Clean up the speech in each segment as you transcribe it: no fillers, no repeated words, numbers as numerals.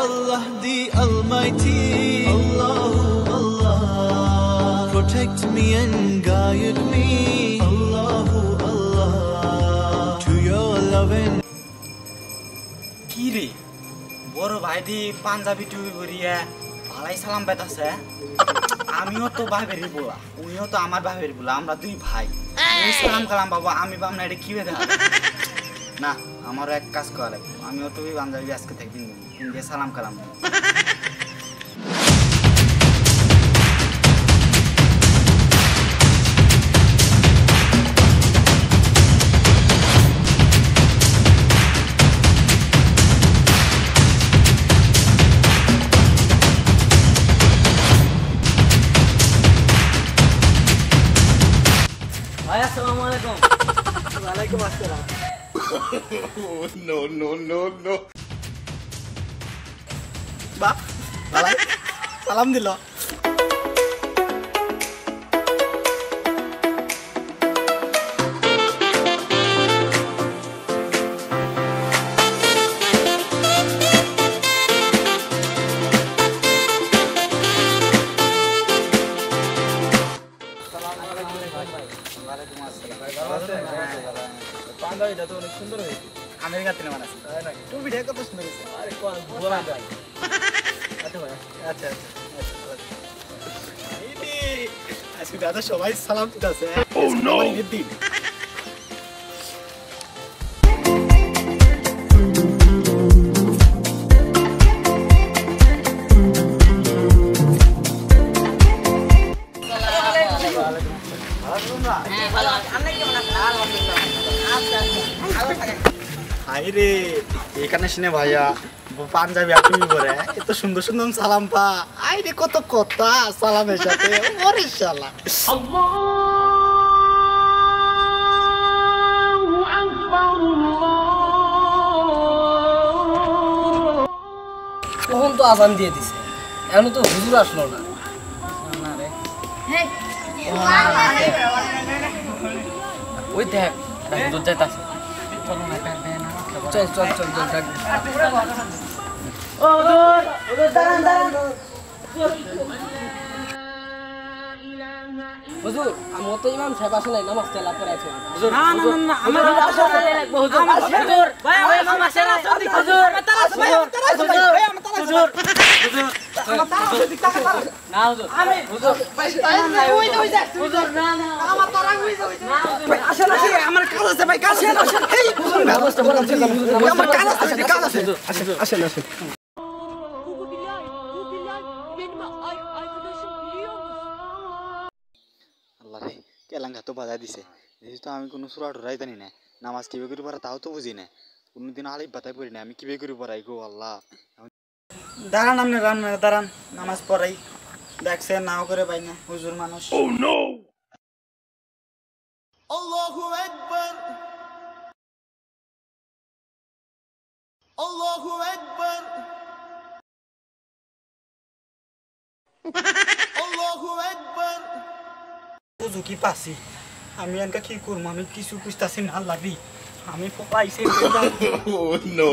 Allah the Almighty. Allahu Allah, protect me and guide me. Allahu Allah, to your loving. Kiri, boro bhai di Punjabi tubi boriya, bhalai salam betase. আমিও তো ভাইবেরি বলা, উনিও তো আমার ভাইবেরি বলা, আমরা দুই ভাই। উনি সালাম কালাম বাবা, আমি বাম না এটা কি বেদা? না, আমারও এক কাজ করা লাগবে। আমিও তো পাঞ্জাবি আজকে থেকে দিন দিয়ে সালাম কালাম। Assalamualaikum. Waalaikumsalam. No. Bak, salam dilo. পাঞ্জাবিটা তো অনেক সুন্দর হয়েছে। আমেরিকা থেকে বানাইছে। না, টুপিটা কত সুন্দর হয়েছে। আরে কোন বলা যায়। আচ্ছা ভাই। আচ্ছা। ইদি আজকে দাদা সবাই সালাম দিতেছে। Oh no. হাইরে এখানে শুনে ভাইয়া পাঞ্জাবি আপনি পরে এত সুন্দর সুন্দর সালাম পা আইরে কত কথা সালামের সাথে ওরে শালা আল্লাহু আকবার কখন তো আজান দিয়ে দিছে এখন তো হুজুর আসলো না ওই দেখ হুজুর যাইতাছে চল ও হুজুর দাঁড়ান হুজুর আমার তো ইমাম সাহেব আসে নাই নামাজ তেলা পড়াইছে হুজুর না আমার আসে লাগবে হুজুর ভাই আমার ইমাম আসে না হুজুর ভাই আমার তারা হুজুর আমার তারা না হুজুর আমি হুজুর ভাই ওই যা হুজুর না আমার তারা ওই যা ভাই আসেন আমার কাজ আছে ভাই কাজ আছে এই হুজুর ব্যবস্থা করা আছে আমার কাজ আছে আসেন কেলাঙ্গা তো বাধা দিছে যেহেতু আমি কোনো সুরা ঢোরাই জানি না নামাজ কিভাবে করে পড়া তাও তো বুঝি না কোনোদিন আলিফ বাতাই পড়ি না আমি কিভাবে করে পড়াই গো আল্লাহ দাঁড়ান আপনি দাঁড়ান নামাজ পড়াই দেখছে নাও করে পাই না হুজুর মানুষ Oh no! Allahu Akbar. Allahu Akbar. Allahu Akbar. বুঝু কি পাছি আমি এনকা কি করব আমি কিছু বুঝতাছি না লাগি আমি পাইছি No.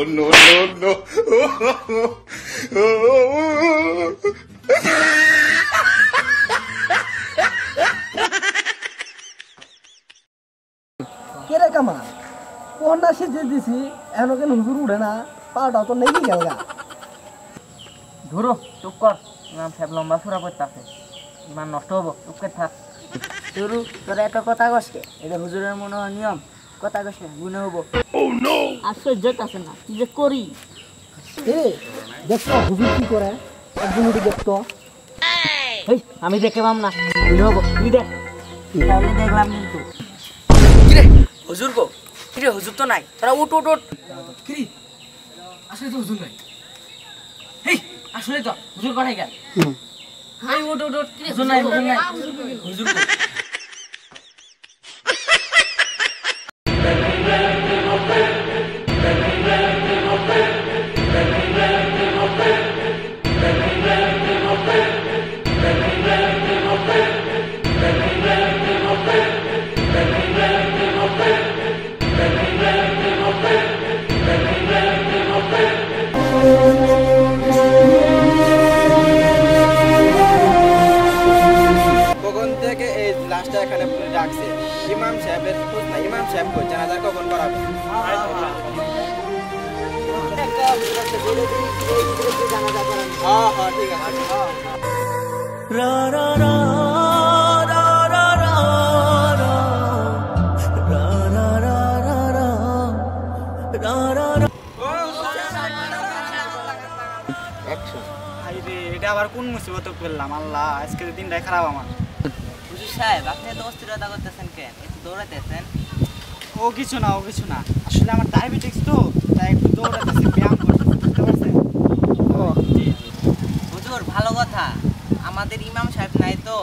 কেরে কামা কোনটা সেজে দিছি এখন কেন হুজুর উঠে না পাটা তো নেই গেল ধরো চুপ কর ইমাম সাহেব লম্বা সুরা পড়তাছে ইমান নষ্ট হবো চুপ করে থাক ধরু তোর এত কথা কষ্ট এটা হুজুরের মনে হয় নিয়ম কথা কষ্ট গুনে হবো আশ্চর্য আছে না কি যে করি দেখতো হুজুর কি করে একদিন উঠে দেখতো আমি দেখে পাম না গুনে হবো তুই দেখ তাহলে দেখলাম কিন্তু হুজুর গো কিরে হুজুর তো নাই তোরা উঠ কিরে আসলে তো হুজুর নাই আসলে তো হুজুর কোথায় গেল উঠ কিরে হুজুর নাই হুজুর মজা করেন। হ্যাঁ ঠিক আছে ভাই রে এটা আবার কোন মুসিবত পড়লাম আল্লাহ আজকের দিনটাই খারাপ আমার হুজুর সাহেব আপনি তো অস্থিরতা করতেছেন কেন একটু দৌড়াতেছেন ও কিছু না আসলে আমার ডায়াবেটিস তো তাই একটু দৌড়াতেছি ব্যায়াম করতে বুঝতে পারছেন হুজুর ভালো কথা আমাদের ইমাম সাহেব নাই তো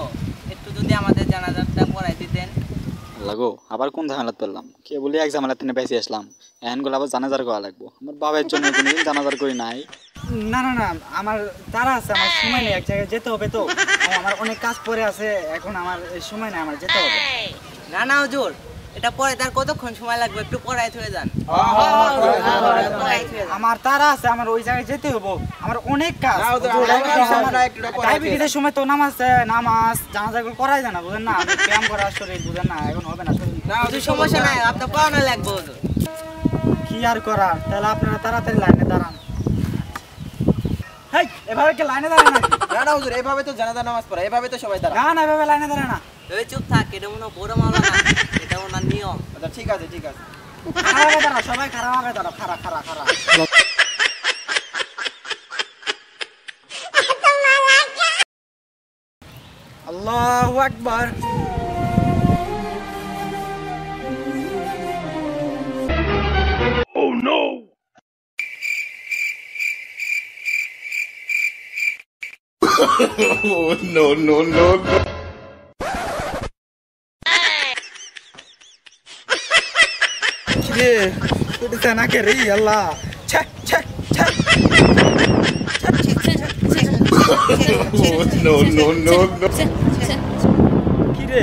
একটু যদি আমাদের জানাজাটা পড়াই দিতেন লাগো আবার কোন ঝামেলাত পড়লাম কে বলি এক ঝামেলা থেকে বেঁচে আসলাম এনগুলো আবার জানাজার করা লাগবো আমার বাবার জন্য কোনোদিন জানাজার করি নাই না আমার তারা আছে আমার সময় নেই এক জায়গায় যেতে হবে তো আমার অনেক কাজ পড়ে আছে এখন আমার সময় নেই আমার যেতে হবে না না হুজুর এটা পরে তার কতক্ষণ সময় লাগবে একটু পড়াই থয়ে যান আমার তারা আছে আমার ওই জায়গায় যেতে হবে আমার অনেক কাজ ডায়াবেটিসের সময় তো নামাজ জানাজা করাই যায় না বুঝেন না আমি ব্যায়াম করা শরীর বুঝেন না এখন হবে না শরীর হুজুর সমস্যা নাই আপনার পড়ানো লাগবে হুজুর কি আর করার তাহলে আপনারা তাড়াতাড়ি লাইনে দাঁড়ান হেই এভাবে কি লাইনে দাঁড়ান নাকি না না হুজুর এইভাবে তো জানাজা নামাজ পড়া এইভাবে তো সবাই দাঁড়ায় না এভাবে লাইনে দাঁড়ায় না ওই চুপ থাক এটা মনে হয় বড় মাওলা না এটা ওনার নিয়ম আচ্ছা ঠিক আছে খারাপ হবে দাঁড়া সবাই খারাপ হবে দাঁড়া খারাপ আল্লাহু আকবার Oh no রে উঠছে না কে রে আল্লাহ ছ্যা Oh no কি রে